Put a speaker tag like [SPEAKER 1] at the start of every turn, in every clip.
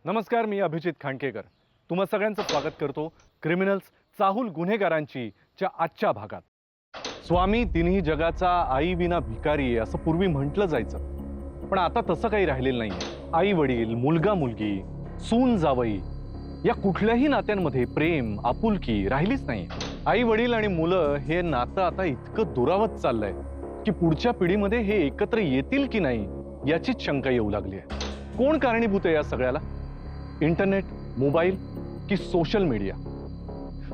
[SPEAKER 1] नमस्कार, मी अभिजित खांडकेकर तुम्हा सगळ्यांचं स्वागत करतो क्रिमिनल्स चाहूल गुन्हेगारांची च्या आजच्या भागात. स्वामी तिन्ही जगाचा आई विना भिकारी असं पूर्वी म्हटलं जायचं, पण आता तसं काही राहिलेलं नाहीये. आई वडील, मुलगा मुलगी, सून जावई या कुठल्याही नात्यांमध्ये प्रेम आपुलकी राहिलीच नाही. आई वडील आणि मुलं हे नातं आता इतकं दुरावत चाललंय की पुढच्या पिढीमध्ये हे एकत्र येतील की नाही याचीच शंका येऊ लागली आहे. कोण कारणीभूत आहे या सगळ्याला? इंटरनेट, मोबाईल की सोशल मीडिया?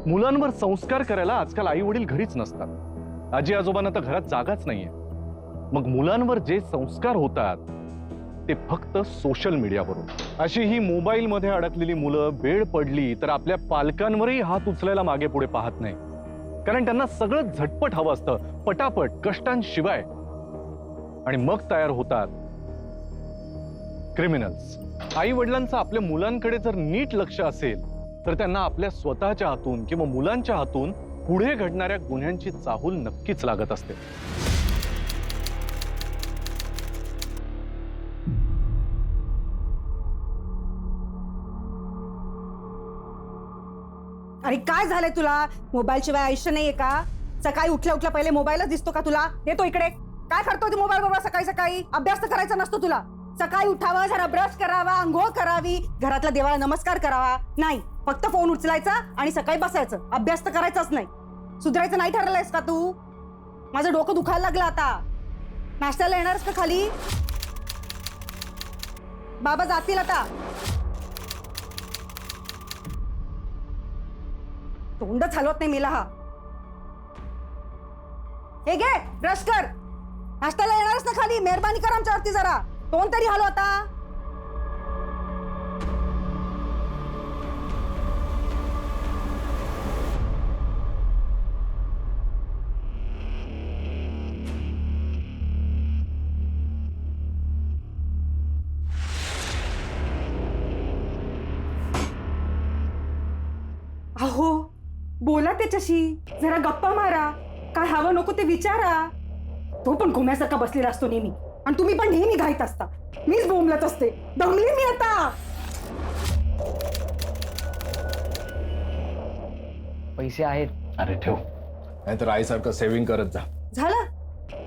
[SPEAKER 1] मुलांवर संस्कार करायला आजकाल आई वडील घरीच नसतात. आजी आजोबांना तर घरात जागाच नाहीये. मग मुलांवर जे संस्कार होतात ते फक्त सोशल मीडियावरून. अशी ही मोबाईल मध्ये अडकलेली मुलं वेळ पडली तर आपल्या पालकांवरही हात उचलायला मागे पुढे पाहत नाही, कारण त्यांना सगळं झटपट हवं असतं, पटापट, कष्टांशिवाय. आणि मग तयार होतात क्रिमिनल्स. आई वडिलांचं आपल्या मुलांकडे जर नीट लक्ष असेल तर त्यांना आपल्या स्वतःच्या हातून किंवा मुलांच्या हातून पुढे घडणाऱ्या गुन्ह्यांची चाहूल नक्कीच लागत असते.
[SPEAKER 2] अरे काय झालंय तुला? मोबाईल शिवाय आयुष्य नाहीये का? सकाळी उठल्या उठल्या पहिले मोबाईलच दिसतो का तुला? येतो इकडे. काय करतो तू मोबाईल बरोबर सकाळी सकाळी? अभ्यास तर करायचा नसतो तुला? सकाळी उठावं, जरा ब्रश करावा, अंघोळ करावी, घरातल्या देवाला नमस्कार करावा. नाही, फक्त फोन उचलायचा आणि सकाळी बसायचं. अभ्यास तर करायचाच नाही. सुधारायचं नाही ठरवलंयस का तू? माझं डोकं दुखायला लागलं आता. नाश्त्याला येणारच का खाली? बाबा जातील आता. तोंडच हलवत नाही मिला हा. हे घे, ब्रश कर. नाश्त्याला येणारच ना खाली? मेहरबानी कर आमच्यावरती जरा. तोंड तरी हलव आता. अहो बोला त्याच्याशी, जरा गप्पा मारा, काय हवं नको ते विचारा. तो पण घुम्यासारखा बसलेला असतो नेहमी, आणि तुम्ही पण नेहमी घाईत असता. मीच बोंबलत असते. दमली मी आता.
[SPEAKER 3] पैसे आहेत.
[SPEAKER 4] अरे ठेव, नाहीतर आईसारखं सेव्हिंग करत जा.
[SPEAKER 2] झालं?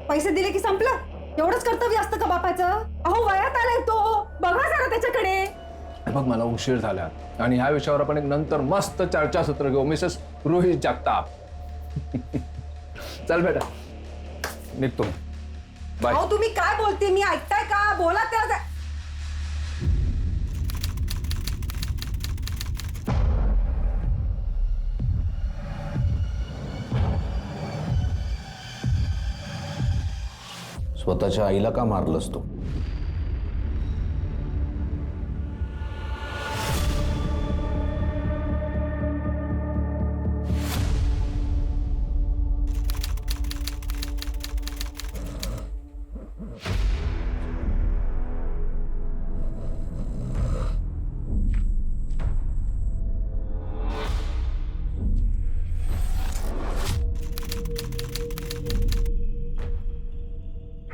[SPEAKER 2] पैसे दिले की संपलं? एवढंच कर्तव्य असतं का बापाचं? अहो वयात आलाय तो, बघा जरा त्याच्याकडे.
[SPEAKER 4] बघ मला उशीर झाला आणि ह्या विषयावर आपण एक नंतर मस्त चर्चासत्र घेऊ. मिसेस रोहित जगताप. चल बेटा, निघतो. बाय.
[SPEAKER 2] अहो तुम्ही काय बोलते? मी ऐकताय का? बोला त्याला.
[SPEAKER 4] स्वतःच्या आईला का मारलंस तू?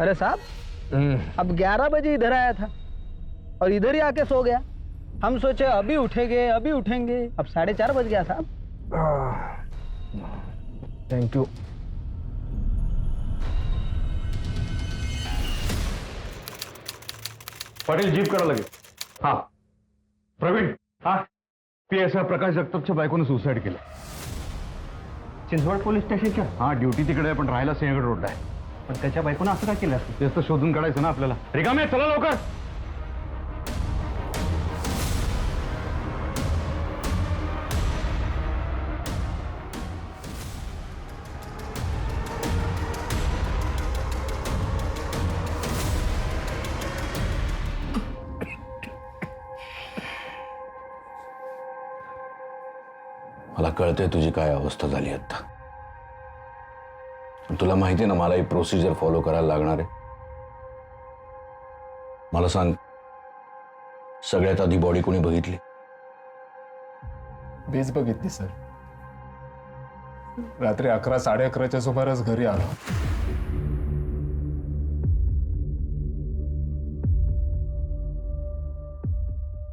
[SPEAKER 3] अरे साहब, अब 11 बजे इधर आया था और इधर ही आके सो गया. हम सोचे अभी उठेंगे अभी उठेंगे, अब 4:30 बज गया साहब.
[SPEAKER 4] थँक्यू.
[SPEAKER 1] पाटील, जीप करा लगेच. हा प्रवीण, हा PSI प्रकाश जगतापच्या बायकोने सुसाईड केलं.
[SPEAKER 3] चिंचवड पोलीस स्टेशनच्या.
[SPEAKER 1] हा, ड्युटी तिकडे आहे पण राहायला सिंहगड रोडला आहे.
[SPEAKER 3] पण त्याच्या बायकोनं असं काय केलं?
[SPEAKER 1] तेच तर शोधून काढायचं ना आपल्याला. रिकामे, चला लवकर.
[SPEAKER 4] मला कळतंय तुझी काय अवस्था झाली आता. तुला माहिती ना मला ही प्रोसिजर फॉलो करायला लागणार आहे. मला सांग, सगळ्यात आधी बॉडी कोणी बघितली?
[SPEAKER 5] मीच बघितली सर. रात्री 11, 11:30च्या सुमारास घरी आलो.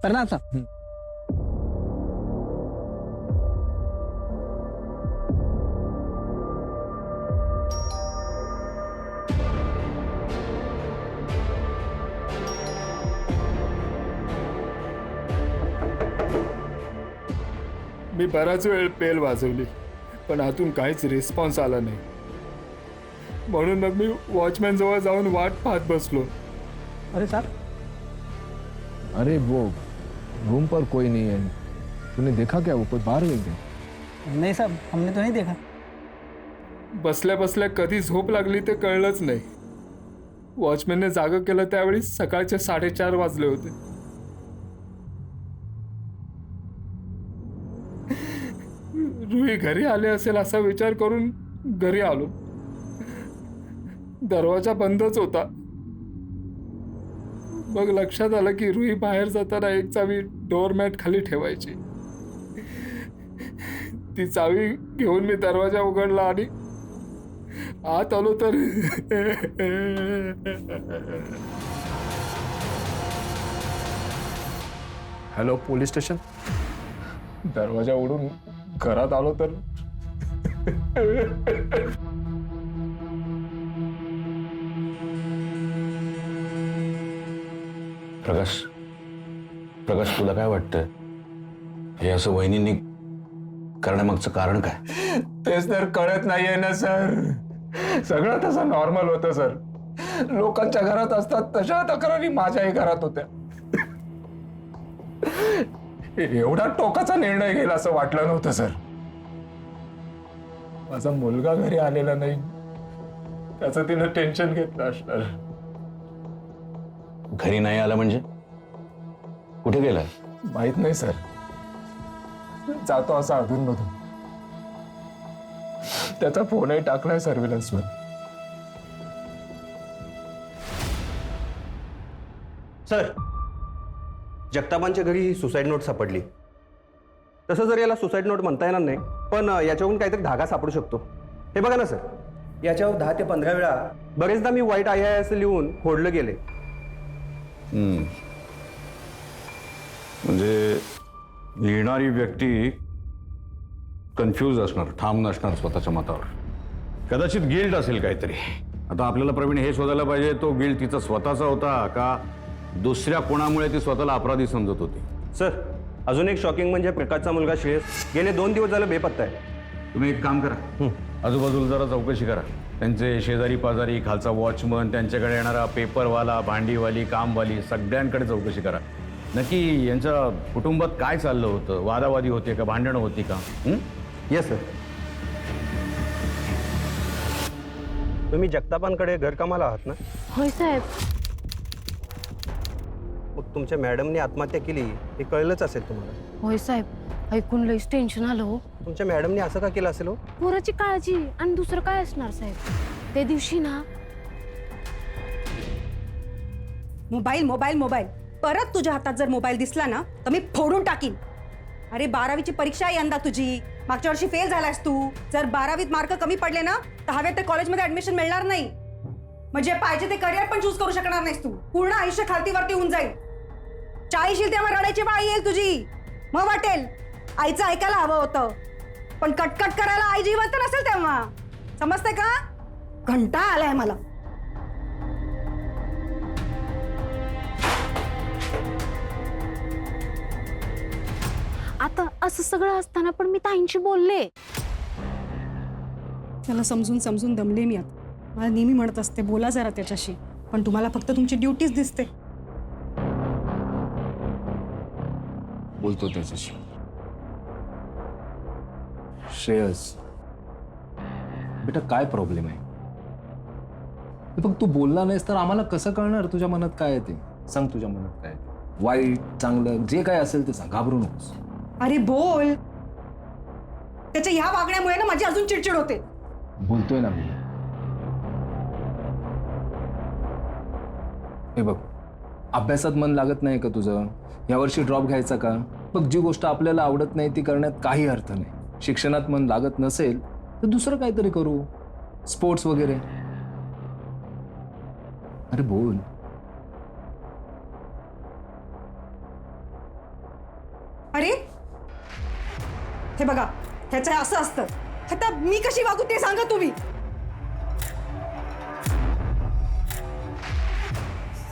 [SPEAKER 3] प्रणाम साहब.
[SPEAKER 5] मी बराच वेळ पेल वाजवली पण आतून काहीच रिस्पॉन्स आला नाही. म्हणून मग मी वॉचमॅन जवळ जाऊन वाट पाहत बसलो.
[SPEAKER 3] अरे साहब,
[SPEAKER 4] अरे वो रूम पर कोई नहीं है. तूने देखा क्या? वो कोई बाहर गए थे?
[SPEAKER 3] नहीं साहब, हमने तो नहीं देखा.
[SPEAKER 5] बसल्या बसल्या कधी झोप लागली ते कळलंच नाही. वॉचमॅनने जागं केलं त्यावेळी सकाळचे 4:30 वाजले होते. रुई घरी आले असेल असा विचार करून घरी आलो. दरवाजा बंदच होता. मग लक्षात आलं की रुई बाहेर जाताना एक चावी डोअरमॅट खाली ठेवायची. ती चावी घेऊन मी दरवाजा उघडला आणि आत आलो तर
[SPEAKER 4] हॅलो, पोलीस स्टेशन.
[SPEAKER 5] दरवाजा उडून घरात आलो तर
[SPEAKER 6] प्रकाश तुला काय वाटतं हे असं वहिनींनी करण्यामागचं कारण काय?
[SPEAKER 5] तेच तर कळत नाहीये ना सर. सगळं तसं नॉर्मल होतं सर. लोकांच्या घरात असतात तशा तक्रारी माझ्याही घरात होत्या. एवढा टोकाचा निर्णय घेईल असं वाटलं नव्हतं सर. माझा मुलगा घरी आलेला नाही त्याचं तिनं टेन्शन घेतलं असणार.
[SPEAKER 6] घरी नाही आला म्हणजे कुठे गेलाय?
[SPEAKER 5] माहित नाही सर. जातो असा अधूनमधून. त्याचा फोनही टाकलाय सर्व्हिलन्सवर.
[SPEAKER 7] सर, जगतापांच्या घरी ही सुसाईड नोट सापडली. तसं जर याला सुसाईड नोट म्हणता येणार नाही पण याच्याहून काहीतरी धागा सापडू शकतो. हे बघा ना सर, याच्यावर 10 ते 15 वेळा बरेचदा मी वाईट आहे असं लिहून फोडलं गेले.
[SPEAKER 6] म्हणजे लिहिणारी व्यक्ती कन्फ्यूज असणार, ठाम नसणार स्वतःच्या मतावर. कदाचित गिल्ट असेल काहीतरी. आता आपल्याला प्रवीण हे शोधायला पाहिजे तो गिल्ट तिचा स्वतःचा होता का दुसऱ्या कोणामुळे ती स्वतःला अपराधी समजत होती.
[SPEAKER 7] सर, अजून एक शॉकिंग म्हणजे प्रकाशचा मुलगा श्रेयस गेले 2 दिवस झालं बेपत्ता आहे.
[SPEAKER 6] तुम्ही एक काम करा, आजूबाजूला जरा चौकशी करा. त्यांचे शेजारी पाजारी, खालचा वॉचमन, त्यांच्याकडे येणारा पेपरवाला, भांडीवाली, कामवाली, सगळ्यांकडे चौकशी करा. नक्की यांच्या कुटुंबात काय चाललं होतं? वादावादी होते का? भांडणं होती का?
[SPEAKER 7] Yes sir. तुम्ही जगतापांकडे घरकामाला आहात ना?
[SPEAKER 8] होय साहेब.
[SPEAKER 7] मग तुमच्या मॅडमने आत्महत्या केली हे कळलंच असेल तुम्हाला.
[SPEAKER 8] होय साहेब, ऐकून लईच टेन्शन आलं हो.
[SPEAKER 7] तुमच्या मॅडमने असं का केलं असेल हो?
[SPEAKER 8] पोराची काळजी आणि दुसरं काय असणार साहेब. त्या दिवशी ना
[SPEAKER 2] मोबाईल मोबाईल मोबाईल परत तुझ्या हातात जर मोबाईल दिसला ना तर मी फोडून टाकीन. अरे 12वीची परीक्षा आहे यंदा तुझी. मागच्या वर्षी फेल झालास तू. जर 12वीत मार्क कमी पडले ना तर हवे ते कॉलेजमध्ये ऍडमिशन मिळणार नाही. म्हणजे पाहिजे ते करिअर पण चूज करू शकणार नाहीस तू. पूर्ण आयुष्य खालतीवरती होऊन जाईल. 40 येईल तेव्हा रडायची बाई येईल तुझी. मग वाटेल आईचं ऐकायला हवं होतं पण कटकट करायला आई जिवंत नसेल तेव्हा. समजते का? घंटा आलाय मला.
[SPEAKER 8] आता असं सगळं असताना पण मी ताईंशी बोलले.
[SPEAKER 2] त्याला समजून समजून दमले मी आता. मला नेहमी म्हणत असते बोला जरा त्याच्याशी पण तुम्हाला फक्त तुमची ड्युटीच दिसते.
[SPEAKER 4] बोलतो त्याच्याशी. श्रेयस बेटा, काय प्रॉब्लेम आहे? बघ, तू बोलला नाहीस तर आम्हाला कसं कळणार तुझ्या मनात काय आहे ते? सांग, तुझ्या मनात काय आहे? वाईट चांगलं जे काय असेल ते सांग, घाबरू नकोस.
[SPEAKER 2] अरे बोल. त्याच्या ह्या वागण्यामुळे ना माझी अजून चिडचिड होते.
[SPEAKER 4] बोलतोय ना मी. हे बघ, अभ्यासात मन लागत नाही का तुझं? यावर्षी ड्रॉप घ्यायचा का? बघ, जी गोष्ट आपल्याला आवडत नाही ती करण्यात काही अर्थ नाही. शिक्षणात मन लागत नसेल तर दुसरं काहीतरी करू, स्पोर्ट्स वगैरे. अरे बोल.
[SPEAKER 2] अरे हे बघा, ह्याचं असं असतं. आता मी कशी वागू ते सांगा तुम्ही.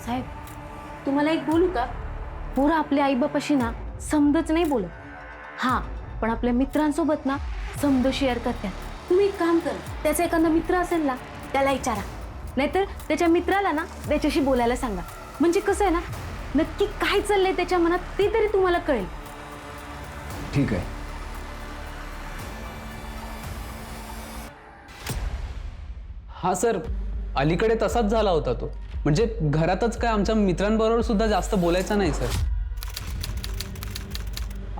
[SPEAKER 8] साहेब, तुम्हाला एक बोलू का? पोरं आपल्या आईबापाशी ना समजच नाही बोलत. हा, पण आपल्या मित्रांसोबत ना समज शेअर करतात. तुम्ही एक काम करा, त्याचा एखादा मित्र असेल ना त्याला विचारा, नाहीतर त्याच्या मित्राला ना त्याच्याशी बोलायला सांगा. म्हणजे कसं आहे ना, नक्की काय चाललंय त्याच्या मनात ते तरी तुम्हाला कळेल.
[SPEAKER 4] ठीक आहे.
[SPEAKER 9] हा सर, अलीकडे तसाच झाला होता तो. म्हणजे घरातच काय आमच्या मित्रांबरोबर सुद्धा जास्त बोलायचा नाही सर.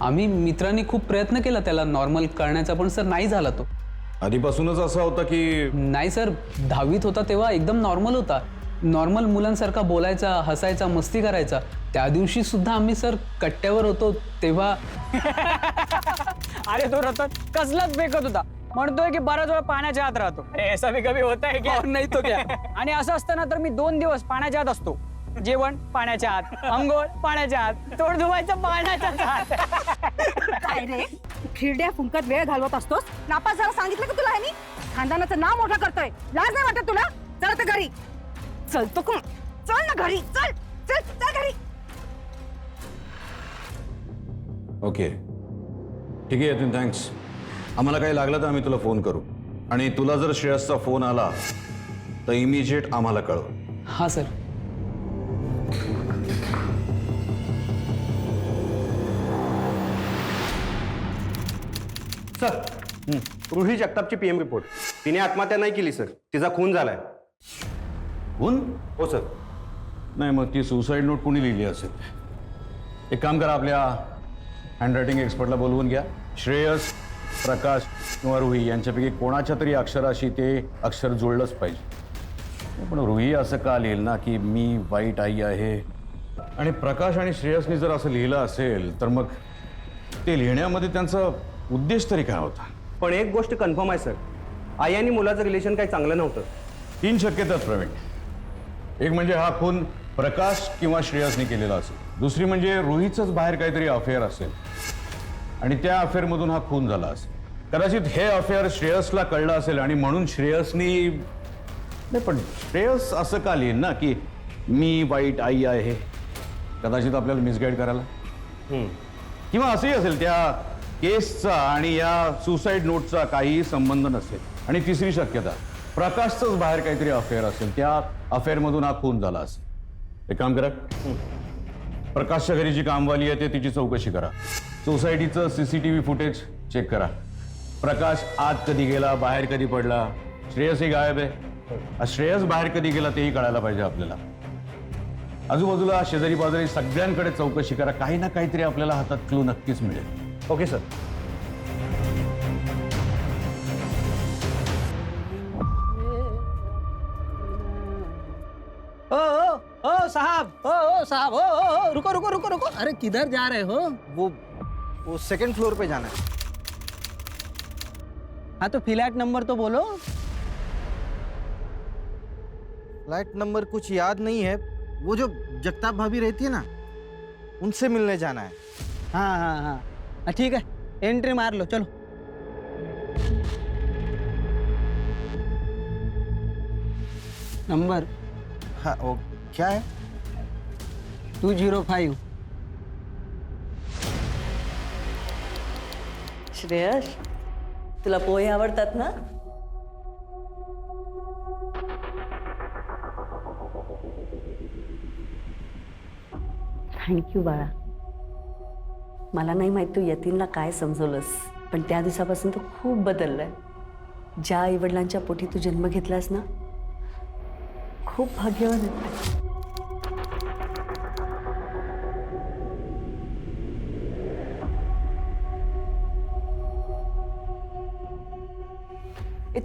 [SPEAKER 9] आम्ही मित्रांनी खूप प्रयत्न केला त्याला नॉर्मल करण्याचा, पण सर नाही झाला तो.
[SPEAKER 6] आधीपासूनच असा होता की
[SPEAKER 9] नाही सर, 10वीत होता तेव्हा एकदम नॉर्मल होता. नॉर्मल मुलांसारखा बोलायचा, हसायचा, मस्ती करायचा. त्या दिवशी सुद्धा आम्ही सर कट्ट्यावर होतो तेव्हा
[SPEAKER 3] अरे तो रतन कसलाच फेकत होता. म्हणतोय की बराच वेळ पाण्याच्या आत राहतो. ऐसा भी कभी होता है क्या? नाही तो क्या. आणि असं असताना तर मी 2 दिवस पाण्याच्या आत असतो. जेवण पाण्याच्या आत, अंघोळ पाण्याच्या आत, तोंड धुवायचं पाण्याच्या आत.
[SPEAKER 2] काय रे, खिरड्या फुंकत वेळ घालवत असतोस. नापास जरा सांगितलं का तुला ह्यानी? खानदानाचं नाव मोठं करतोय. लाज नाही वाटत तुला? चल तर घरी. चल तो कोण, चल ना घरी. चल चल चल घरी.
[SPEAKER 6] ओके, ठीक आहे यतीन, थँक्स. आम्हाला काही लागलं तर आम्ही तुला फोन करू. आणि तुला जर श्रेयसचा फोन आला तर इमिजिएट आम्हाला कळव.
[SPEAKER 9] हा सर.
[SPEAKER 7] सर, रुही जगतापची PM रिपोर्ट. तिने आत्महत्या नाही केली सर, तिचा खून झालाय.
[SPEAKER 6] खून?
[SPEAKER 7] हो सर.
[SPEAKER 6] नाही, मग ती सुसाईड नोट कोणी लिहिली असेल? एक काम करा, आपल्या हँडरायटिंग एक्सपर्टला बोलवून घ्या. श्रेयस, प्रकाश किंवा रुही यांच्यापैकी कोणाच्या तरी अक्षराशी ते अक्षर जुळलंच पाहिजे. पण रुही असं का लिहिल ना की मी वाईट आई आहे, आणि प्रकाश आणि श्रेयसनी जर असं लिहिलं असेल तर मग ते लिहिण्यामध्ये त्यांचा उद्देश तरी काय होता?
[SPEAKER 7] पण एक गोष्ट कन्फर्म आहे सर, आई आणि मुलाचं रिलेशन काही चांगलं नव्हतं.
[SPEAKER 6] 3 शक्यता आहेत प्रवीण. एक म्हणजे हा खून प्रकाश किंवा श्रेयसने केलेला असेल. दुसरी म्हणजे रुहीचंच बाहेर काहीतरी अफेअर असेल आणि त्या अफेअरमधून हा खून झाला असेल. कदाचित हे अफेअर श्रेयसला कळलं असेल आणि म्हणून श्रेयसनी, नाही पण श्रेयस असं का लिहिल ना की मी वाईट आई आहे? कदाचित आपल्याला मिसगाईड करायला. किंवा असंही असेल त्या केसचा आणि या सुसाईड नोटचा काहीही संबंध नसेल. आणि तिसरी शक्यता, प्रकाशचंच बाहेर काहीतरी अफेअर असेल, त्या अफेअरमधून हा खून झाला असेल. एक काम करा, प्रकाशच्या घरी जी कामवाली आहे ते तिची चौकशी करा. सोसायटीचं CCTV फुटेज चेक करा. प्रकाश आत कधी गेला, बाहेर कधी पडला. श्रेयसही गायब आहे. श्रेयस बाहेर कधी गेला तेही कळायला पाहिजे आपल्याला. आजूबाजूला शेजारी पाजारी सगळ्यांकडे चौकशी करा. काही ना काहीतरी आपल्याला हातात क्लू नक्कीच मिळेल.
[SPEAKER 7] Okay sir.
[SPEAKER 3] ओ साहब, ओ साहब, ओ रुको रुको रुको रुको. अरे किधर जा रहे हो?
[SPEAKER 10] वो 2nd फ्लोर पे जाना है.
[SPEAKER 3] हाँ तो फ्लैट नंबर तो बोलो.
[SPEAKER 10] फ्लैट नंबर कुछ याद नहीं है. वो जो जगताप भाभी रहती है ना, उनसे मिलने जाना है.
[SPEAKER 3] हाँ हाँ हाँ, ठीक है, एंट्री मार लो, चलो. नंबर
[SPEAKER 10] हाँ, वो क्या है?
[SPEAKER 3] 205.
[SPEAKER 11] श्रेयस, तुला पोहे आवडतात ना? थँक्यू बाळा. मला नाही माहित तू यतीनला काय समजवलंस, पण त्या दिवसापासून तो खूप बदललाय. ज्या आईवडिलांच्या पोटी तू जन्म घेतलास ना, खूप भाग्यवान आहे.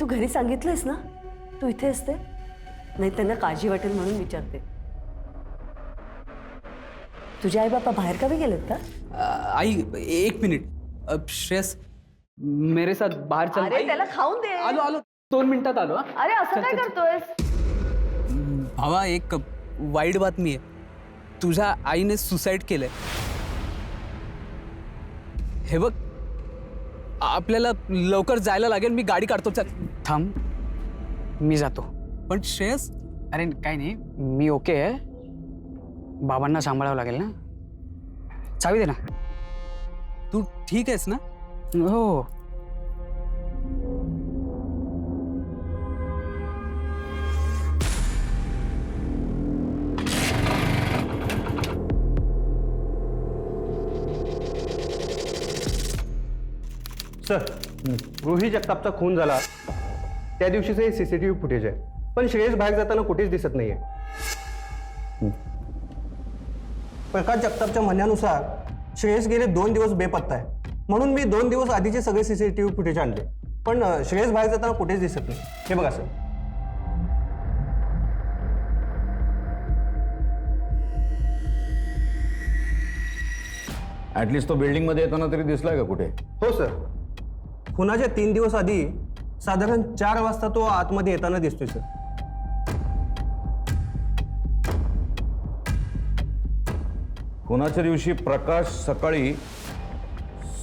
[SPEAKER 11] तू घरी सांगितलंयस ना तू इथे असते? नाही, त्यांना काळजी वाटेल म्हणून विचारते. तुझे आई बापा बाहेर गावी गेलेत का?
[SPEAKER 9] आई, 1 मिनिट. श्रेयस, मेरे साथ बाहेर चल.
[SPEAKER 11] अरे त्याला खाऊन दे.
[SPEAKER 9] आलो आलो, 2 मिनिटात आलो.
[SPEAKER 11] अरे असं काय करतोयस?
[SPEAKER 9] भावा, एक वाईट बातमी आहे. तुझ्या आईने सुसाईड केलंय. हे बघ, आपल्याला लवकर जायला लागेल. मी गाडी काढतो. चल.
[SPEAKER 3] थांब, मी जातो.
[SPEAKER 9] पण श्रेयस,
[SPEAKER 3] अरे काही नाही, मी ओके आहे. बाबांना सांभाळावं लागेल ना. चावी दे ना.
[SPEAKER 9] तू ठीक आहेस ना?
[SPEAKER 3] हो.
[SPEAKER 7] सर, रुही जगतापचा खून झाला त्या दिवशीचं हे सीसीटीव्ही फुटेज आहे, पण श्रेयस बाहेर जाताना कुठेच दिसत नाहीये. प्रकाश जगतापच्या म्हणण्यानुसार श्रेयस गेले 2 दिवस बेपत्ता आहे, म्हणून मी 2 दिवस आधीचे सगळे सीसीटीव्ही फुटेज आणले, पण श्रेयस बाहेर जाताना कुठेच दिसत नाही. हे बघा सर.
[SPEAKER 6] ऍटलिस्ट तो बिल्डिंग मध्ये येताना तरी दिसलाय का कुठे?
[SPEAKER 7] हो सर, खुनाच्या 3 दिवस आधी साधारण 4 वाजता तो आतमध्ये येताना दिसतोय सर.
[SPEAKER 6] खुनाच्या दिवशी प्रकाश सकाळी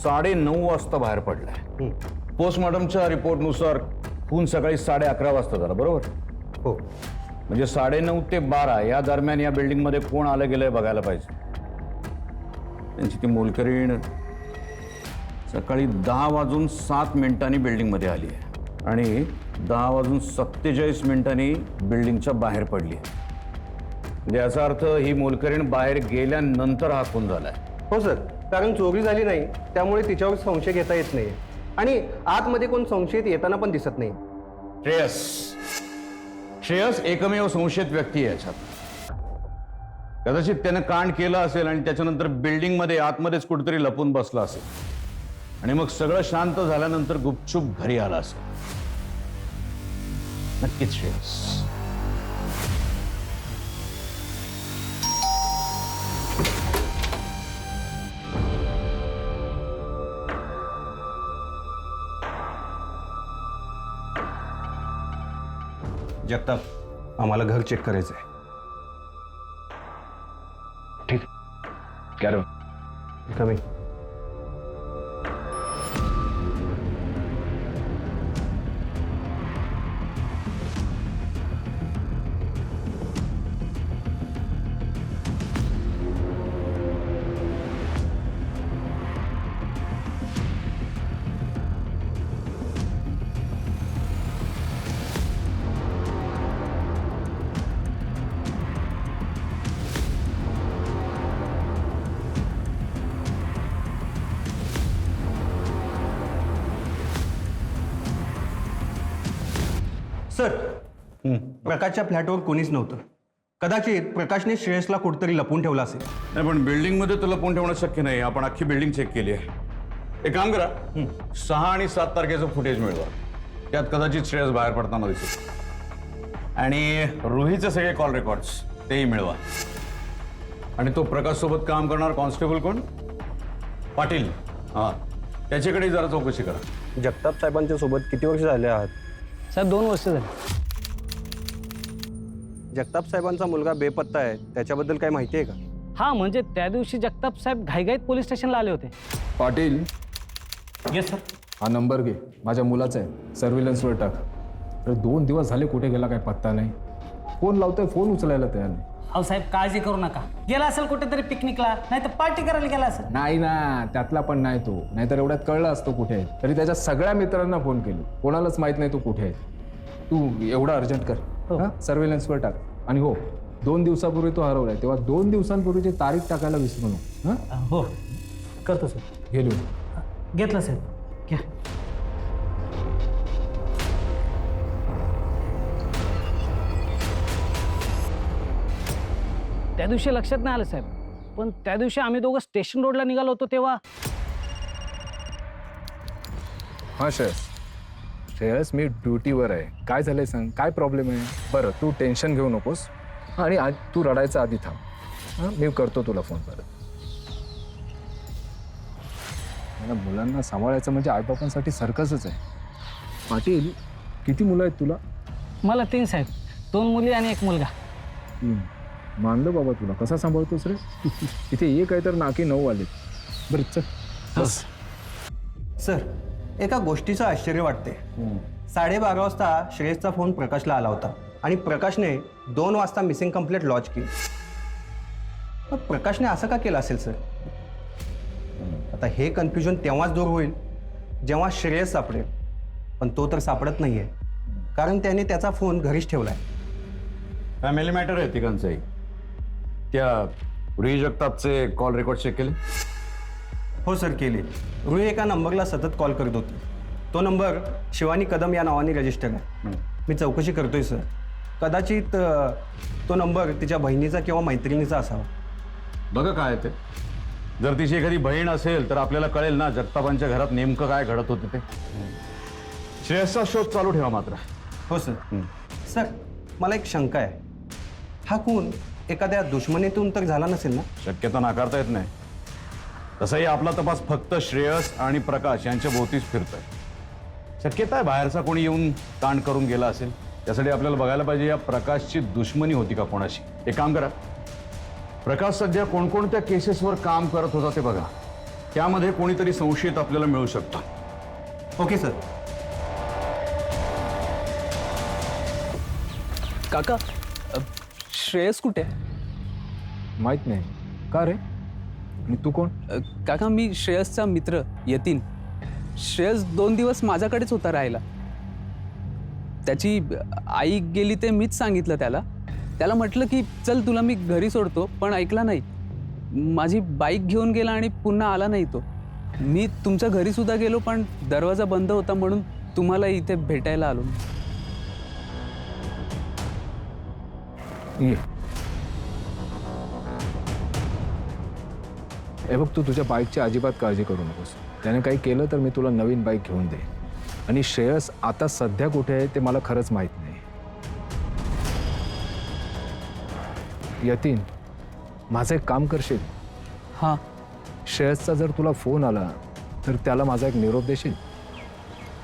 [SPEAKER 6] 9:30 वाजता बाहेर पडलाय. पोस्टमॉर्टमच्या रिपोर्टनुसार खून सकाळी 11:30 वाजता झाला, बरोबर?
[SPEAKER 7] हो.
[SPEAKER 6] म्हणजे 9:30 ते 12 या दरम्यान या बिल्डिंगमध्ये कोण आलं गेलंय बघायला पाहिजे. त्यांची ती मोलकरीण सकाळी 10:07 बिल्डिंगमध्ये आली आहे आणि 10:47 बिल्डिंगच्या बाहेर पडली आहे. म्हणजे याचा अर्थ ही मोलकरीण बाहेर गेल्यानंतर हा खून झालाय.
[SPEAKER 7] हो सर, कारण चोरी झाली नाही त्यामुळे तिच्यावर संशय घेता येत नाही आणि आतमध्ये कोण संशयित येताना पण दिसत नाही.
[SPEAKER 6] श्रेयस एकमेव संशयित व्यक्ती आहे याच्यात. कदाचित त्यानं कांड केलं असेल आणि त्याच्यानंतर बिल्डिंगमध्ये आतमध्येच कुठेतरी लपून बसला असेल आणि मग सगळं शांत झाल्यानंतर गुपचूप घरी आला असेल. नक्कीच श्रेयस.
[SPEAKER 7] जगताप, आम्हाला घर चेक करायचं आहे.
[SPEAKER 1] ठीक, कॅरव.
[SPEAKER 7] कमी. सर, प्रकाशच्या फ्लॅटवर कोणीच नव्हतं. कदाचित प्रकाशने श्रेयसला कुठेतरी लपून ठेवला असेल.
[SPEAKER 6] नाही, पण बिल्डिंगमध्ये तो लपून ठेवणं शक्य नाही. आपण अख्खी बिल्डिंग चेक केली आहे. एक काम करा, 6 आणि 7 तारखेचं फुटेज मिळवा. त्यात कदाचित श्रेयस बाहेर पडताना दिसेल. आणि रुहीचे सगळे कॉल रेकॉर्ड्स तेही मिळवा. आणि तो प्रकाश सोबत काम करणार कॉन्स्टेबल कोण? पाटील. हां, त्याच्याकडे जरा चौकशी करा.
[SPEAKER 7] जगताप साहेबांच्या सोबत किती वर्ष झाले आहात?
[SPEAKER 3] साहेब 2 वर्ष झाली.
[SPEAKER 7] जगताप साहेबांचा मुलगा बेपत्ता आहे, त्याच्याबद्दल काही माहिती आहे का?
[SPEAKER 3] हा, म्हणजे त्या दिवशी जगताप साहेब घाईघाईत पोलीस स्टेशनला आले होते.
[SPEAKER 4] Patil,
[SPEAKER 3] yes sir.
[SPEAKER 4] हा नंबर घे, माझ्या मुलाचा आहे. सर्व्हिलन्सवर टाक. अरे 2 दिवस झाले, कुठे गेला काय पत्ता नाही. फोन लावतोय, फोन उचलायला तयार नाही.
[SPEAKER 3] अहो साहेब, काळजी करू नका. गेला असेल कुठेतरी पिकनिकला, नाही तर पार्टी करायला गेला असेल.
[SPEAKER 4] नाही ना, त्यातला पण नाही तो. नाहीतर एवढ्यात कळलं असतो कुठे आहे. तरी त्याच्या सगळ्या मित्रांना फोन केले, कोणालाच माहित नाही तो कुठे आहे. तू एवढा अर्जंट कर. हां, सर्व्हिलन्सवर टाक. आणि हो, 2 दिवसापूर्वी तो हरवलाय, तेव्हा 2 दिवसांपूर्वीची तारीख टाकायला विसरू नको. हां,
[SPEAKER 3] हो, करतो सर.
[SPEAKER 4] गेलो.
[SPEAKER 3] घेतलं साहेब, घ्या. त्या दिवशी लक्षात नाही आलं साहेब, पण त्या दिवशी आम्ही दोघं स्टेशन रोडला निघालो होतो तेव्हा.
[SPEAKER 4] हां श्रेयस, मी ड्युटीवर आहे. काय झालंय सांग, काय प्रॉब्लेम आहे? बरं, तू टेन्शन घेऊ नकोस. आणि आज तू रडायचा आधी थांब. हां, मी करतो तुला फोन परत. मला मुलांना सांभाळायचं म्हणजे आईबापांसाठी सर्कसच आहे. पाटील, किती मुलं आहेत तुला?
[SPEAKER 3] मला 3 साहेब, 2 मुली आणि 1 मुलगा.
[SPEAKER 4] मानलं बाबा तुला. कसा सांभाळतोस रे? इथे एक आहे तर नाकी 9 आले. बरं चल बस.
[SPEAKER 7] सर, एका गोष्टीचं आश्चर्य वाटते. 12:30 वाजता श्रेयसचा फोन प्रकाशला आला होता आणि प्रकाशने 2 वाजता मिसिंग कंप्लेंट लॉन्च केली. मग प्रकाशने असं का केलं असेल सर? आता हे कन्फ्युजन तेव्हाच दूर होईल जेव्हा श्रेयस सापडेल, पण तो तर सापडत नाहीये कारण त्याने त्याचा फोन घरीच ठेवलाय.
[SPEAKER 6] फॅमिली मॅटर आहे तिघांचंही. त्या रुई जगतापचे कॉल रेकॉर्ड चेक केले?
[SPEAKER 7] हो सर, केले. रुई एका नंबरला सतत कॉल करत होती. तो नंबर शिवानी कदम या नावाने रजिस्टर आहे. मी चौकशी करतोय सर. कदाचित तो नंबर तिच्या बहिणीचा किंवा मैत्रिणीचा असावा.
[SPEAKER 6] बघा काय ते. जर तिची एखादी बहीण असेल तर आपल्याला कळेल ना जगतापांच्या घरात नेमकं काय घडत होते ते. श्रेयसचा शोध चालू ठेवा मात्र.
[SPEAKER 7] हो सर. सर, मला एक शंका आहे. हा खून एखाद्या दुश्मनीतून तर झाला नसेल ना?
[SPEAKER 6] शक्यता नाकारता येत नाही. तसाही आपला तपास फक्त श्रेयस आणि प्रकाश यांच्या भोवतीच फिरतोय. शक्यता आहे बाहेरचा कोणी येऊन कांड करून गेला असेल. त्यासाठी आपल्याला बघायला पाहिजे या प्रकाशची दुश्मनी होती का कोणाशी. एक काम करा, प्रकाश सध्या कोणकोणत्या केसेसवर काम करत होता ते बघा. त्यामध्ये कोणीतरी संशयित आपल्याला मिळू शकतो.
[SPEAKER 7] Okay sir.
[SPEAKER 9] काका, श्रेयस कुठे आहे?
[SPEAKER 4] माहित नाही. का रे? आणि तू कोण?
[SPEAKER 9] काका, मी श्रेयसचा मित्र यतीन. श्रेयस 2 दिवस माझ्याकडेच होता राहायला. त्याची आई गेली ते मीच सांगितलं त्याला. त्याला म्हटलं की चल तुला मी घरी सोडतो, पण ऐकला नाही. माझी बाईक घेऊन गेला आणि पुन्हा आला नाही तो. मी तुमच्या घरी सुद्धा गेलो पण दरवाजा बंद होता म्हणून तुम्हाला इथे भेटायला आलो.
[SPEAKER 4] ये. हे बघ, तू तुझ्या बाईकची अजिबात काळजी करू नकोस. त्याने काही केलं तर मी तुला नवीन बाईक घेऊन देईन. आणि श्रेयस आता सध्या कुठे आहे ते मला खरंच माहित नाही. यतीन, माझं एक काम करशील?
[SPEAKER 9] हां.
[SPEAKER 4] श्रेयसचा जर तुला फोन आला तर त्याला माझा एक निरोप देशील?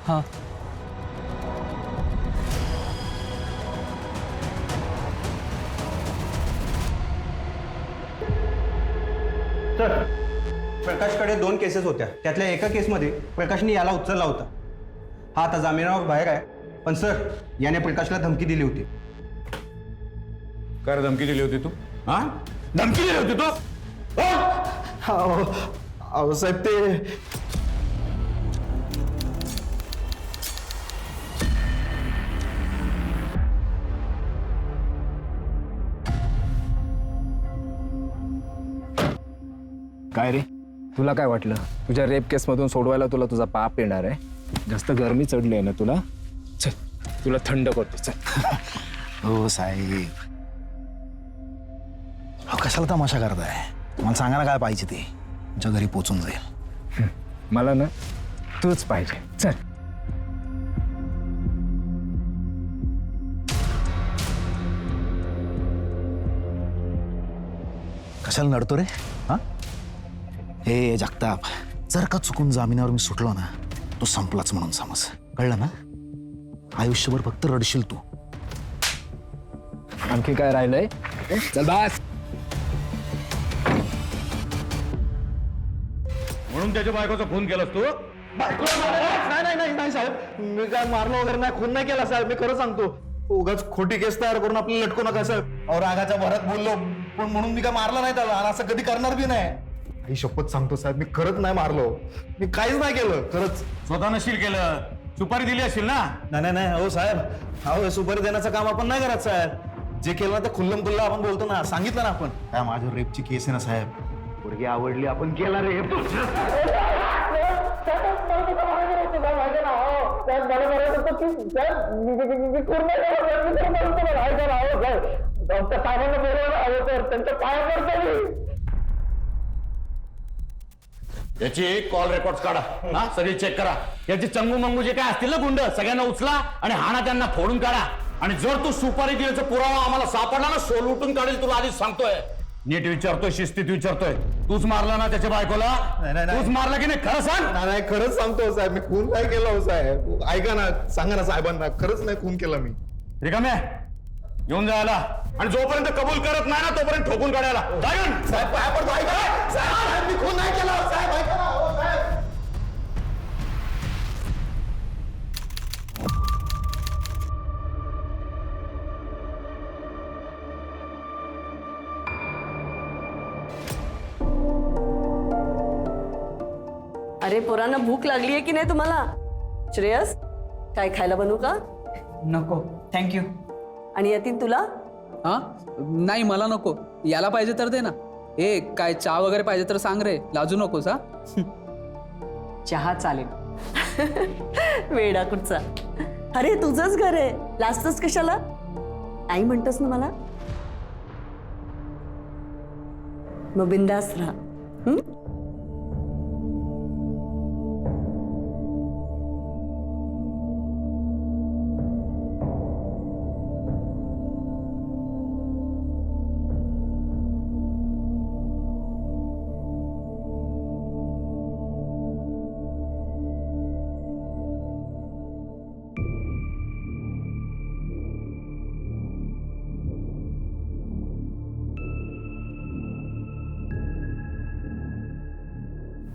[SPEAKER 9] हां.
[SPEAKER 7] सर, प्रकाशकडे 2 केसेस होत्या. त्यातल्या एका केसमध्ये प्रकाशने याला उचलला होता. हा आता जामिनावर बाहेर आहे. पण सर, याने प्रकाशला धमकी दिली होती.
[SPEAKER 6] काय धमकी दिली होती तू? हा, धमकी दिली होती तू?
[SPEAKER 5] अहो साहेब, ते
[SPEAKER 4] काय रे, तुला काय वाटलं तुझ्या रेप केसमधून सोडवायला तुला तुझा पाप येणार आहे? जास्त गरमी चढली आहे ना तुला? चल, तुला थंड करतो. चल.
[SPEAKER 10] हो साहेब, अहो कशाला तमाशा करताय? मला सांगा ना काय पाहिजे ते, तुमच्या घरी पोचून जाईल.
[SPEAKER 4] मला ना तूच पाहिजे. चल.
[SPEAKER 10] कशाला नडतो रे? हा, हे जगताप, जर का चुकून जामिनावर मी सुटलो ना, तो संपलाच म्हणून समज. कळलं ना? आयुष्यभर फक्त रडशील तू.
[SPEAKER 4] आणखी काय राहिलंय? चल बस.
[SPEAKER 6] म्हणून त्याच्या बायकोचा फोन केलास तू?
[SPEAKER 10] नाही साहेब, मी काय मारलं वगैरे नाही, खून नाही केला साहेब. मी खरं सांगतो. उगाच खोटी केस तयार करून आपल्याला लटकू नका साहेब. और रागाच्या भरात बोललो पण म्हणून मी काय मारलं नाही त्याला, आणि असं कधी करणार बी नाही. आई शपथ सांगतो साहेब, मी खरंच नाही मारलो. मी काहीच नाही केलं, खरंच.
[SPEAKER 6] स्वतः नशील केलं, सुपारी दिली असेल ना?
[SPEAKER 10] नाही हो साहेब, अहो सुपारी देण्याचं काम आपण नाही करत साहेब. जे केलं ना ते खुल्लम खुल्ला आपण बोलतो ना, सांगितलं ना आपण. काय माझ्या रेपची केस आहे ना साहेब, पोरगी आवडली, आपण केला रेप.
[SPEAKER 6] याची कॉल रेकॉर्ड काढा. हा, सगळी चेक करा. याची चंगू मंगू जे काय असतील ना गुंड, सगळ्यांना उचला आणि हाणा त्यांना फोडून काढा. आणि जर तू सुपारी दिल्याचा पुरावा आम्हाला सापडला ना, सोल उठून काढेल. तुला आधीच सांगतोय. नीट विचारतोय, शिस्तीत विचारतोय. तूच मारला ना त्याच्या बायकोला? तूच मारला की नाही, खरं सांग.
[SPEAKER 10] नाही खरंच सांगतो साहेब, मी खून नाही केला हो साहेब. ऐका ना, सांगा ना साहेबांना, खरंच नाही खून केला मी.
[SPEAKER 6] रिकाम्या, येऊन जायला. आणि जोपर्यंत कबूल करत नाही ना तोपर्यंत ठोकून काढायला.
[SPEAKER 10] साहेब पाया पडतो, ऐका. साहेब, मी खून नाही केला साहेब, ऐका ना. हो साहेब.
[SPEAKER 11] अरे पोरांना भूक लागली आहे की नाही तुम्हाला? श्रेयस, काय खायला बनवू का?
[SPEAKER 3] नको थँक्यू.
[SPEAKER 11] आणि यतीन तुला?
[SPEAKER 9] हा नाही मला नको. याला पाहिजे तर दे ना. ए काय चहा वगैरे पाहिजे तर सांग रे, लाजू नकोस हा.
[SPEAKER 3] चहा चालेल.
[SPEAKER 11] वेडा कुठचा. अरे तुझंच घर आहे, लाजतोस कशाला? आई म्हणतोस ना मला. मग बिंदास राहा.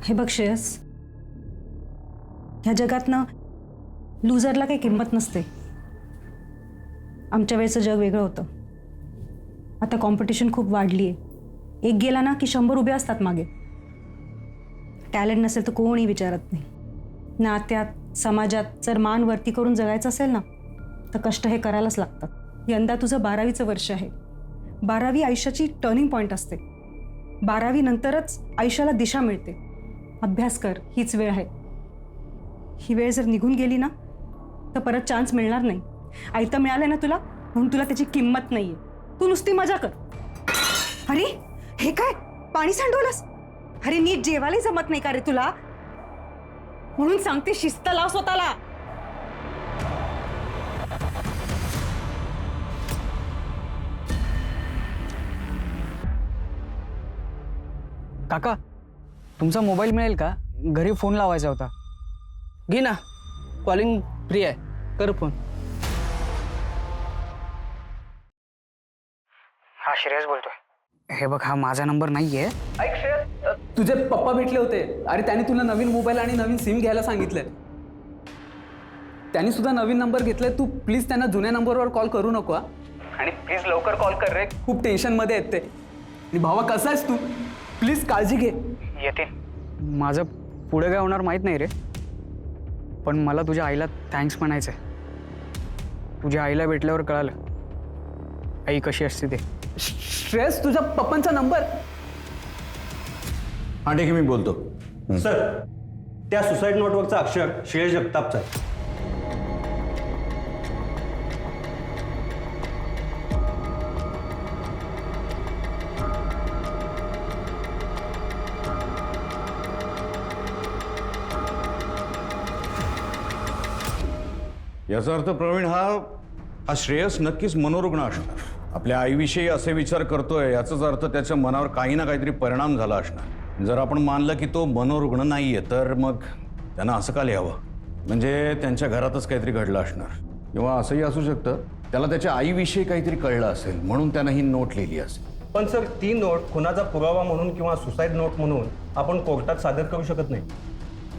[SPEAKER 2] हे बघ श्रेयस, ह्या जगात ना लुजरला काही किंमत नसते. आमच्या वेळेचं जग वेगळं होतं. आता कॉम्पिटिशन खूप वाढली आहे. एक गेला ना की 100 उभे असतात मागे. टॅलेंट नसेल तर कोणी विचारत नाही. नात्यात समाजात जर मान वरती करून जगायचं असेल ना तर कष्ट हे करायलाच लागतात. यंदा तुझं 12वीचं वर्ष आहे. 12वी आयुष्याची टर्निंग पॉईंट असते. 12वी नंतरच आयुष्याला दिशा मिळते. अभ्यास कर, हीच वेळ आहे. ही वेळ जर निघून गेली ना तर परत चान्स मिळणार नाही. आयतं मिळालंय ना तुला, म्हणून तुला त्याची किंमत नाहीये. तू नुसती मजा कर. अरे हे काय पाणी सांडवलंस? अरे नीट जेवायला जमत नाही का रे तुला? म्हणून सांगते शिस्त लाव स्वतःला.
[SPEAKER 3] काका तुमचा मोबाईल मिळेल का? घरी फोन लावायचा होता.
[SPEAKER 12] घे ना, कॉलिंग फ्री आहे, कर फोन.
[SPEAKER 3] हा श्रेयस बोलतोय. हे बघ हा माझा नंबर नाहीये.
[SPEAKER 9] ऐक श्रेयस, तुझे पप्पा भेटले होते. अरे त्यांनी तुला नवीन मोबाईल आणि नवीन सिम घ्यायला सांगितलंय. त्यांनी सुद्धा नवीन नंबर घेतलाय. तू प्लीज त्यांना जुन्या नंबरवर कॉल करू नको हा. आणि प्लीज लवकर कॉल कर रे, खूप टेन्शनमध्ये आहेत ते. आणि भावा कसा आहेस तू? प्लीज काळजी घे.
[SPEAKER 3] येते. माझं पुढे काय होणार माहीत नाही रे, पण मला तुझ्या आईला थँक्स म्हणायचं आहे. तुझ्या आईला भेटल्यावर कळालं आई कशी असते ते.
[SPEAKER 9] श्रेयस तुझ्या पप्पांचा नंबर.
[SPEAKER 6] हा ठीक आहे, मी बोलतो.
[SPEAKER 7] सर, त्या सुसाईड नोटवरचा अक्षर श्रेयस जगतापचा आहे.
[SPEAKER 6] याचा अर्थ प्रवीण हा श्रेयस नक्कीच मनोरुग्ण असणार. आपल्या आईविषयी असे विचार करतोय याचाच अर्थ त्याच्या मनावर काही ना काहीतरी परिणाम झाला असणार. जर आपण मानलं की तो मनोरुग्ण नाहीये तर मग त्यांना असं का लिहावं? म्हणजे त्यांच्या घरातच काहीतरी घडलं असणार. किंवा असंही असू शकतं त्याला त्याच्या आईविषयी काहीतरी कळलं असेल म्हणून त्यानं ही नोट लिहिली असेल.
[SPEAKER 7] पण सर, ती नोट खुनाचा पुरावा म्हणून किंवा सुसाईड नोट म्हणून आपण कोर्टात सादर करू शकत नाही.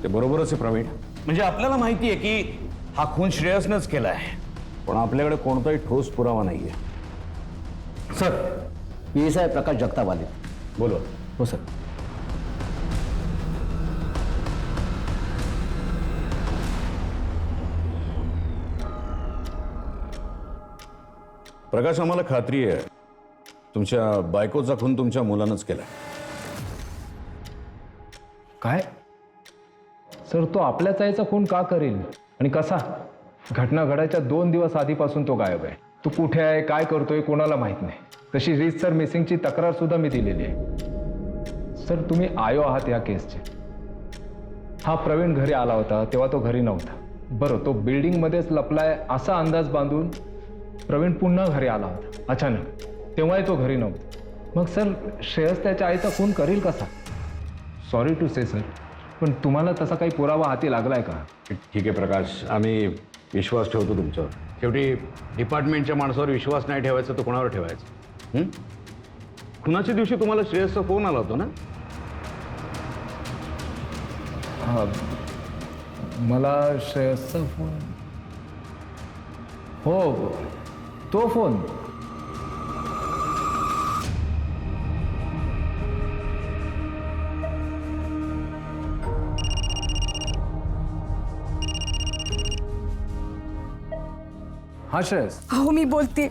[SPEAKER 6] ते बरोबरच आहे प्रवीण. म्हणजे आपल्याला माहिती आहे की हा खून श्रेयसनंच केला आहे, पण आपल्याकडे कोणताही ठोस पुरावा नाहीये.
[SPEAKER 10] सर, PSI प्रकाश जगताप आले.
[SPEAKER 6] बोलवा.
[SPEAKER 10] हो सर.
[SPEAKER 6] प्रकाश, आम्हाला खात्री आहे तुमच्या बायकोचा खून तुमच्या मुलानंच केला.
[SPEAKER 4] काय सर, तो आपल्याच आईचा खून का करेल आणि कसा? घटना घडायच्या 2 दिवस आधीपासून तो गायब आहे. तो कुठे आहे, काय करतोय, कोणाला माहित नाही. तशी रीतसर मिसिंगची तक्रार सुद्धा मी दिलेली आहे. सर, तुम्ही आयो आहात या केसचे. हा प्रवीण घरी आला होता तेव्हा तो घरी नव्हता. बरं, तो बिल्डिंगमध्येच लपलाय असा अंदाज बांधून प्रवीण पुन्हा घरी आला होता अचानक. तेव्हाही तो घरी नव्हता. मग सर, श्रेयस त्याच्या आईचा खून करील कसा? सॉरी टू से सर, पण तुम्हाला तसा काही पुरावा हाती लागलाय का?
[SPEAKER 6] ठीक आहे प्रकाश, आम्ही विश्वास ठेवतो तुमच्यावर. शेवटी डिपार्टमेंटच्या माणसावर विश्वास नाही ठेवायचा तर कोणावर ठेवायचा? खुनाच्या दिवशी तुम्हाला श्रेयसचा फोन आला होता ना?
[SPEAKER 4] मला श्रेयसचा फोन, हो तो फोन. हा श्रेयस.
[SPEAKER 2] हो मी बोलते.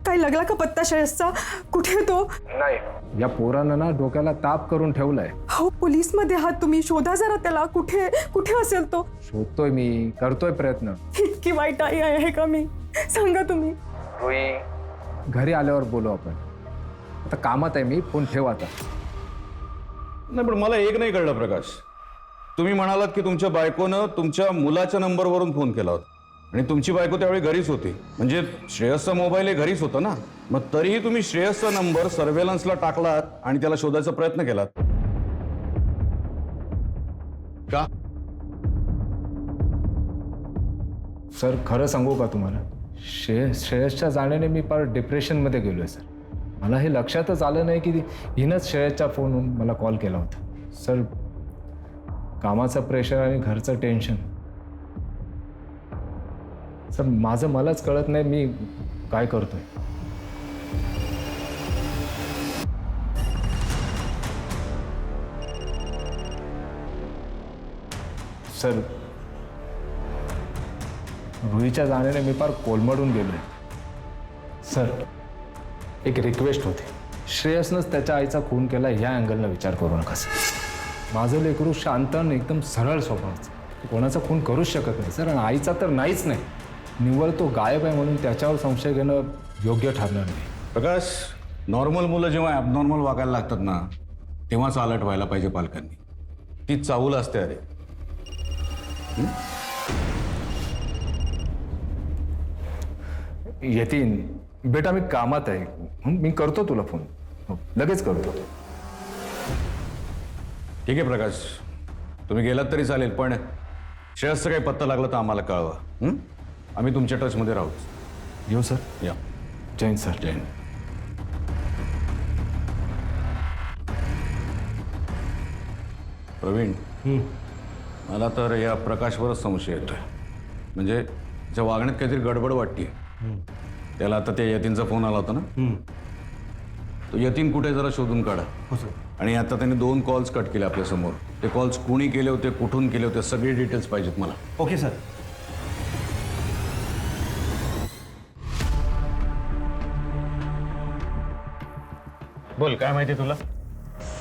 [SPEAKER 2] काय लागला का पत्ता श्रेयसचा? कुठे आहे तो?
[SPEAKER 4] नाही, या पोरानं ना डोक्याला ताप करून ठेवलाय.
[SPEAKER 2] हो पोलीस मध्ये आहात तुम्ही, शोधा जरा त्याला. कुठे कुठे असेल तो?
[SPEAKER 4] शोधतोय मी, करतोय प्रयत्न.
[SPEAKER 2] इतकी वाईट आई आहे का मी? सांगा तुम्ही.
[SPEAKER 4] घरी आल्यावर बोलू आपण. आता कामात आहे मी, फोन ठेव आता.
[SPEAKER 6] नाही पण मला एक नाही कळलं प्रकाश, तुम्ही म्हणालात की तुमच्या बायकोनं तुमच्या मुलाच्या नंबरवरून फोन केला होता आणि तुमची बायको त्यावेळी घरीच होती, म्हणजे श्रेयसचा मोबाईल हे घरीच होता ना, मग तरीही तुम्ही श्रेयसचा नंबर सर्वेलन्सला टाकलात आणि त्याला शोधायचा प्रयत्न केलात का?
[SPEAKER 4] सर खरं सांगू का तुम्हाला, श्रेयसच्या जाण्याने मी फार डिप्रेशनमध्ये गेलोय सर. मला हे लक्षातच आलं नाही की हिनंच श्रेयसच्या फोनवरून मला कॉल केला होता. सर कामाचं प्रेशर आणि घरचं टेन्शन, सर माझं मलाच कळत नाही मी काय करतोय. सर रुईच्या जाण्याने मी फार कोलमडून गेलोय. सर एक रिक्वेस्ट होती, श्रेयसनंच त्याच्या आईचा खून केला ह्या अँगलनं विचार करू नका सर. माझं लेकरू शांत आणि एकदम सरळ स्वभावाचं, कोणाचा खून करूच शकत नाही सर, आणि आईचा तर नाहीच नाही. निव्वळ तो गायब आहे म्हणून त्याच्यावर संशय घेणं योग्य ठरणार नाही.
[SPEAKER 6] प्रकाश, नॉर्मल मुलं जेव्हा ॲबनॉर्मल वागायला लागतात ना, तेव्हाच अलर्ट व्हायला पाहिजे पालकांनी. ती चाहूल असते अरे.
[SPEAKER 4] येतीन बेटा, मी कामात आहे. मी करतो तुला फोन, लगेच करतो.
[SPEAKER 6] ठीक आहे प्रकाश, तुम्ही गेलात तरी चालेल, पण श्रेयसचा काही पत्ता लागला तर आम्हाला कळवा. आम्ही तुमच्या टचमध्ये राहू.
[SPEAKER 4] येऊ सर.
[SPEAKER 6] या.
[SPEAKER 4] जय हिंद सर.
[SPEAKER 6] जय हिंद. प्रवीण, मला तर या प्रकाशवरच संशय येतोय. म्हणजे त्याच्या वागण्यात काहीतरी गडबड वाटते. त्याला आता त्या यतीनचा फोन आला होता ना, तो यतीन कुठे जरा शोधून काढा. आणि आता त्याने 2 कॉल्स कट केले आपल्या समोर. ते कॉल्स कुणी केले होते, कुठून केले होते, सगळे डिटेल्स पाहिजेत मला.
[SPEAKER 10] Okay sir.
[SPEAKER 6] बोल, काय माहिती तुला?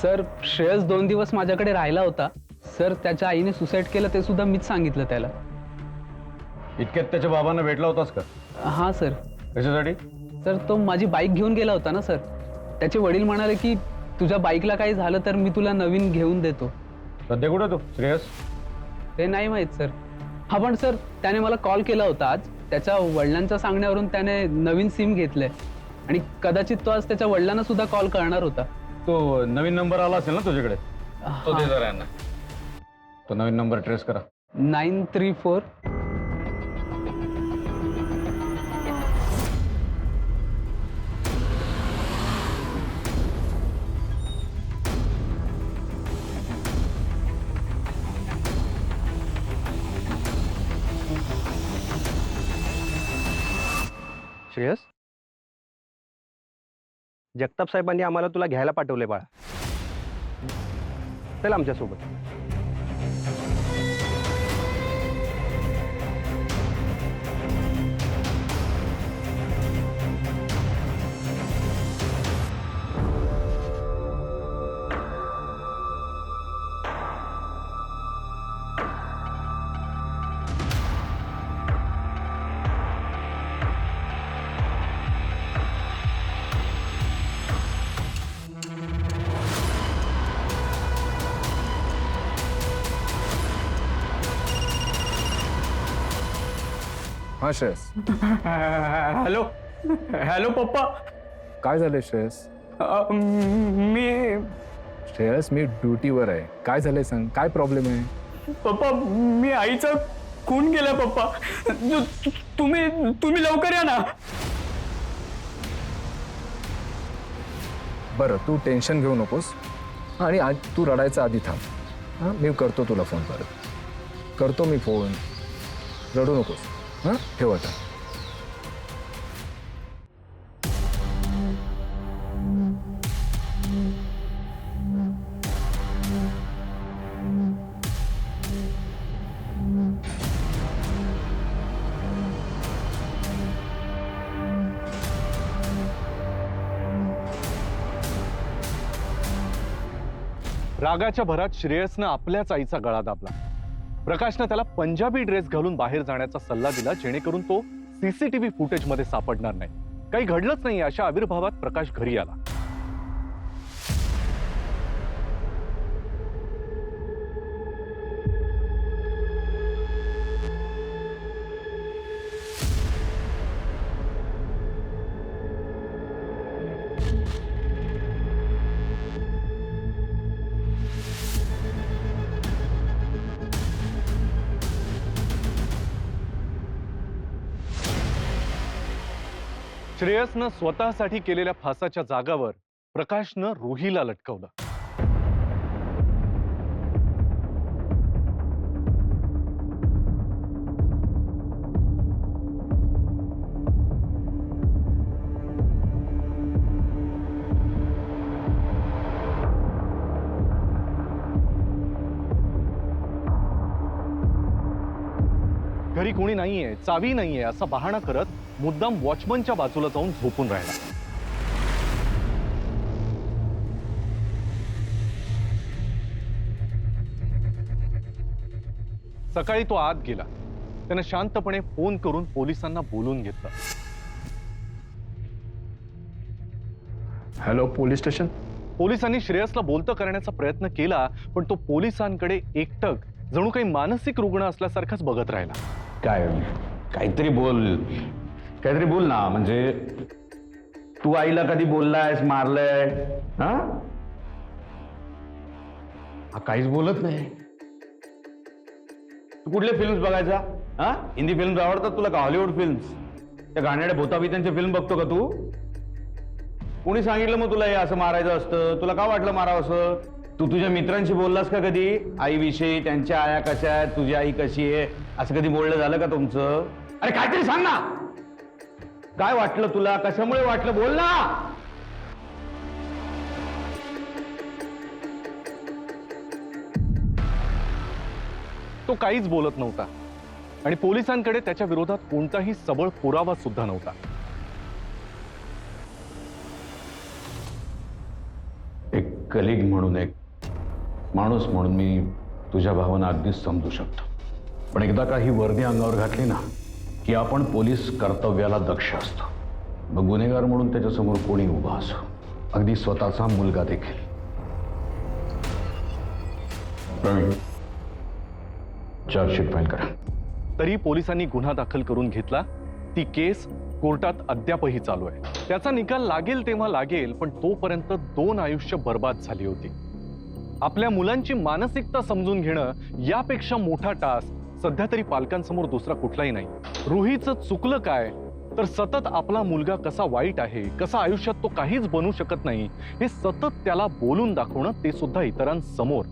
[SPEAKER 9] सर श्रेयस 2 दिवस माझ्याकडे राहिला होता. सर त्याच्या आईने सुसाईड केलं ते सुद्धा मीच सांगितलं त्याला.
[SPEAKER 6] इतक्यात त्याच्या बाबांना भेटला होतास का?
[SPEAKER 9] हां सर.
[SPEAKER 6] कशासाठी?
[SPEAKER 9] सर तो माझी बाईक घेऊन गेला होता ना सर. त्याचे वडील म्हणाले की तुझ्या बाईकला काही झालं तर मी तुला नवीन घेऊन देतो.
[SPEAKER 6] सध्या कुठं तो श्रेयस?
[SPEAKER 9] ते नाही माहीत सर. हा पण सर त्याने मला कॉल केला होता आज. त्याच्या वडिलांच्या सांगण्यावरून त्याने नवीन सिम घेतलंय आणि कदाचित तो आज त्याच्या वडिलांना सुद्धा कॉल करणार होता.
[SPEAKER 6] तो नवीन नंबर आला असेल ना तुझ्याकडे? तो दे जरा यांना. तो नवीन नंबर ट्रेस करा.
[SPEAKER 9] 934.
[SPEAKER 7] श्रेयस, जगताप साहेबांनी आम्हाला तुला घ्यायला पाठवले बाळा. चल आमच्यासोबत.
[SPEAKER 4] हा श्रेयस.
[SPEAKER 3] हॅलो हॅलो पप्पा.
[SPEAKER 4] काय झालंय श्रेयस?
[SPEAKER 3] मी
[SPEAKER 4] श्रेयस मी ड्युटीवर आहे. काय झालंय सांग, काय प्रॉब्लेम आहे?
[SPEAKER 3] पप्पा मी आईचा खून केला पप्पा. तुम्ही लवकर या ना.
[SPEAKER 4] बरं तू टेन्शन घेऊ नकोस आणि आज तू रडायचा आधी थांब. हां मी करतो तुला फोन, परत करतो मी फोन. रडू नकोस. हां ठेव आता.
[SPEAKER 1] रागाच्या भरात श्रेयसनं आपल्याच आईचा गळा दाबला. प्रकाशनं त्याला पंजाबी ड्रेस घालून बाहेर जाण्याचा सल्ला दिला, जेणेकरून तो सीसीटीव्ही फुटेजमध्ये सापडणार नाही. काही घडलंच नाही अशा आविर्भावात प्रकाश घरी आला. श्रेयसनं स्वतःसाठी केलेल्या फासाच्या जागावर प्रकाशनं रुहीला लटकवलं. घरी कोणी नाहीये, चावी नाहीये असा बहाणा करत मुद्दाम वॉचमनच्या बाजूला जाऊन झोपून राहिला. सकाळी तो आत गेला. त्यानं शांतपणे फोन करून पोलिसांना बोलून घेतलं.
[SPEAKER 5] Hello, police station.
[SPEAKER 1] पोलिसांनी श्रेयसला बोलतं करण्याचा प्रयत्न केला, पण तो पोलिसांकडे एकटक जणू काही मानसिक रुग्ण असल्यासारखाच बघत राहिला.
[SPEAKER 6] काय काहीतरी बोल ना. म्हणजे तू आईला कधी बोललायस, मारलंय? हा, काहीच बोलत नाही. तू कुठले फिल्म्स बघायचा? हा, हिंदी फिल्म्स आवडतात तुला का हॉलिवूड फिल्म्स? त्या गाण्याच्या भूताबितांचे फिल्म बघतो का तू? कोणी सांगितलं मग तुला हे असं मारायचं असतं? तुला का वाटलं मारावं असं? तू तुझ्या मित्रांशी बोललास का कधी आईविषयी? त्यांच्या आया कशा आहेत, तुझी आई कशी आहे, असं कधी बोलणं झालं का तुमचं? अरे काहीतरी सांग ना. काय वाटलं तुला? कशामुळे वाटलं? बोल ना.
[SPEAKER 1] तो काहीच बोलत नव्हता आणि पोलिसांकडे त्याच्या विरोधात कोणताही सबळ पुरावा सुद्धा नव्हता.
[SPEAKER 6] एक कलिग म्हणून, एक माणूस म्हणून मी तुझ्या भावना अगदीच समजू शकतो. पण एकदा का ही वर्दी अंगावर घातली ना की आपण पोलीस कर्तव्याला दक्ष असतो. मग गुन्हेगार म्हणून त्याच्यासमोर कोणी उभा असो, अगदी स्वतःचा मुलगा देखील. प्रवीण, चार्जशीट फाईल करा.
[SPEAKER 1] तरी पोलिसांनी गुन्हा दाखल करून घेतला. ती केस कोर्टात अद्यापही चालू आहे. त्याचा निकाल लागेल तेव्हा लागेल, पण तोपर्यंत 2 आयुष्य बर्बाद झाली होती. आपल्या मुलांची मानसिकता समजून घेणं यापेक्षा मोठा टास्क सध्या तरी पालकांसमोर दुसरा कुठलाही नाही. रुहीचं चुकलं काय, तर सतत आपला मुलगा कसा वाईट आहे, कसा आयुष्यात तो काहीच बनू शकत नाही, हे सतत त्याला बोलून दाखवणं, ते सुद्धा इतरांसमोर.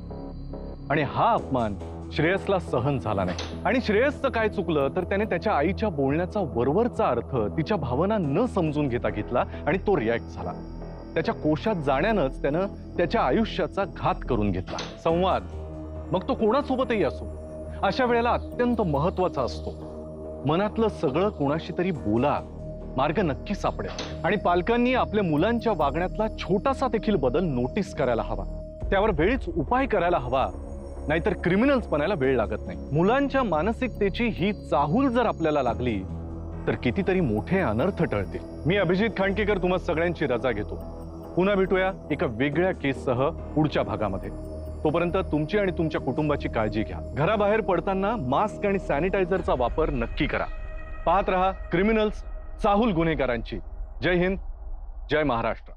[SPEAKER 1] आणि हा अपमान श्रेयसला सहन झाला नाही. आणि श्रेयसचं काय चुकलं, तर त्याने त्याच्या आईच्या बोलण्याचा वरवरचा अर्थ, तिच्या भावना न समजून घेतला आणि तो रिॲक्ट झाला. त्याच्या कोशात जाण्यानंच त्यानं त्याच्या आयुष्याचा घात करून घेतला. संवाद, मग तो कोणासोबतही असो, अशा वेळेला अत्यंत महत्वाचा असतो. मनातलं सगळं कोणाशी तरी बोला, मार्ग नक्की सापडेल. आणि पालकांनी आपल्या मुलांच्या वागण्यातला छोटासा देखील बदल नोटीस करायला हवा, त्यावर वेळीच उपाय करायला हवा, नाहीतर क्रिमिनल्स बनायला वेळ लागत नाही. मुलांच्या मानसिकतेची ही चाहूल जर आपल्याला लागली तर कितीतरी मोठे अनर्थ टळतील. मी अभिजित खांडकेकर तुम्हा सगळ्यांची रजा घेतो. पुन्हा भेटूया एका वेगळ्या केससह पुढच्या भागामध्ये. तोपर्यंत तुमची आणि तुमच्या कुटुंबाची काळजी घ्या. घराबाहेर पडताना मास्क आणि सॅनिटायझरचा वापर नक्की करा. पाहत रहा क्रिमिनल्स, चाहूल गुन्हेगारांची. जय हिंद, जय महाराष्ट्र.